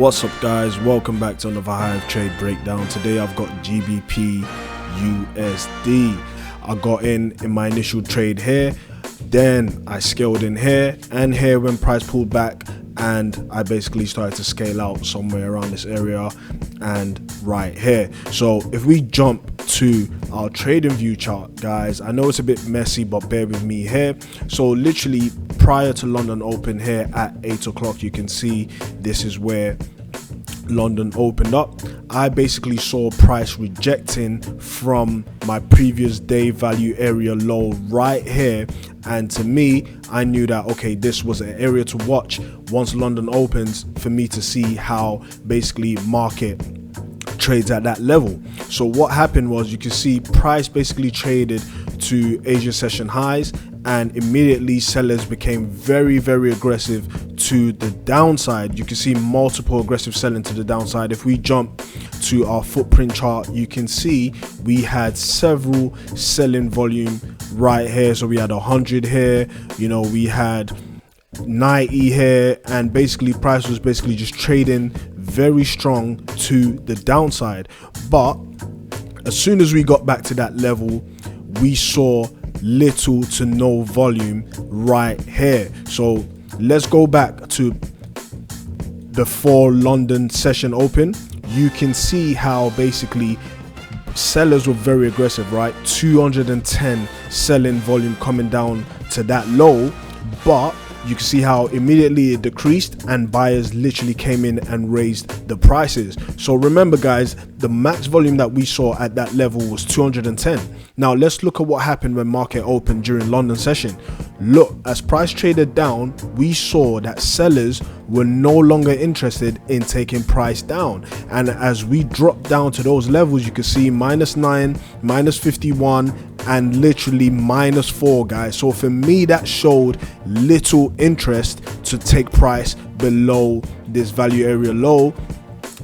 What's up guys, welcome back to another Hyve trade breakdown. Today I've got GBPUSD. I got in my initial trade here, then I scaled in here and here when price pulled back, and I basically started to scale out somewhere around this area and right here. So if we jump to our trading view chart, guys, I know it's a bit messy, but bear with me here. So literally prior to London open here at 8 o'clock, you can see this is where London opened up. I basically saw price rejecting from my previous day value area low right here, and to me, I knew that okay, this was an area to watch once London opens for me to see how basically market trades at that level. So what happened was, you can see price basically traded to Asia session highs, and immediately sellers became very aggressive to the downside. You can see multiple aggressive selling to the downside. If we jump to our footprint chart, you can see we had several selling volume right here. So we had 100 here, you know, we had 90 here, and basically price was basically just trading very strong to the downside. But as soon as we got back to that level, we saw little to no volume right here. So let's go back to before London session open. You can see how basically sellers were very aggressive, right? 210 selling volume coming down to that low, but you can see how immediately it decreased and buyers literally came in and raised the prices. So remember guys, the max volume that we saw at that level was 210. Now let's look at what happened when market opened during London session. Look, as price traded down, we saw that sellers were no longer interested in taking price down, and as we dropped down to those levels, you can see -9, -51, and literally -4, guys. So for me, that showed little interest to take price below this value area low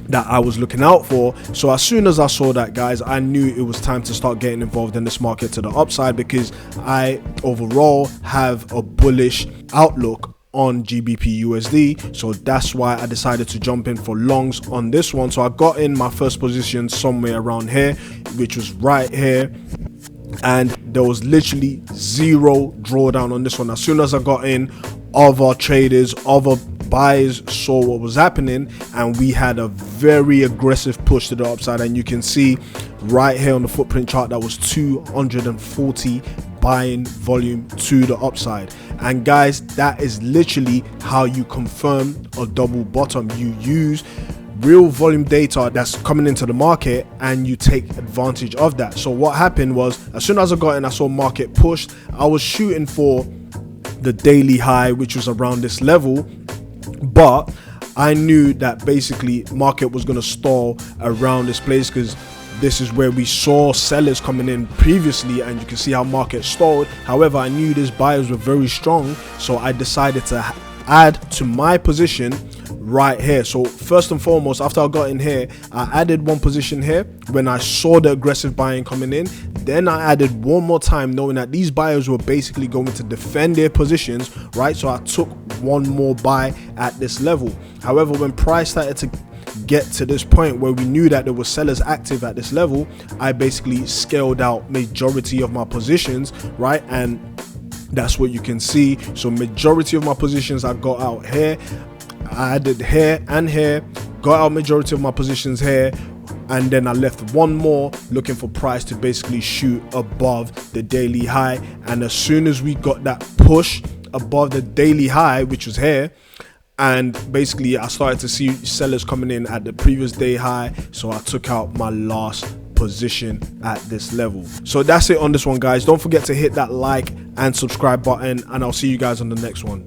that I was looking out for. So as soon as I saw that, guys, I knew it was time to start getting involved in this market to the upside, because I overall have a bullish outlook on GBPUSD. So that's why I decided to jump in for longs on this one. So I got in my first position somewhere around here, which was right here, and there was literally zero drawdown on this one. As soon as I got in, other traders, other buyers saw what was happening, and we had a very aggressive push to the upside. And you can see right here on the footprint chart, that was 240 buying volume to the upside. And guys, that is literally how you confirm a double bottom. You use real volume data that's coming into the market and you take advantage of that. So what happened was, as soon as I got in, I saw market pushed. I was shooting for the daily high, which was around this level, but I knew that basically market was going to stall around this place, because this is where we saw sellers coming in previously, and you can see how market stalled. However, I knew these buyers were very strong, so I decided to add to my position right here. So first and foremost, after I got in here, I added one position here when I saw the aggressive buying coming in. Then I added one more time, knowing that these buyers were basically going to defend their positions, right? So I took one more buy at this level. However, when price started to get to this point where we knew that there were sellers active at this level, I basically scaled out majority of my positions, right? And that's what you can see. So majority of my positions I got out here, I added here and here, got out majority of my positions here, and then I left one more looking for price to basically shoot above the daily high. And as soon as we got that push above the daily high, which was here, and basically I started to see sellers coming in at the previous day high, so I took out my last position at this level. So that's it on this one, guys. Don't forget to hit that like and subscribe button, and I'll see you guys on the next one.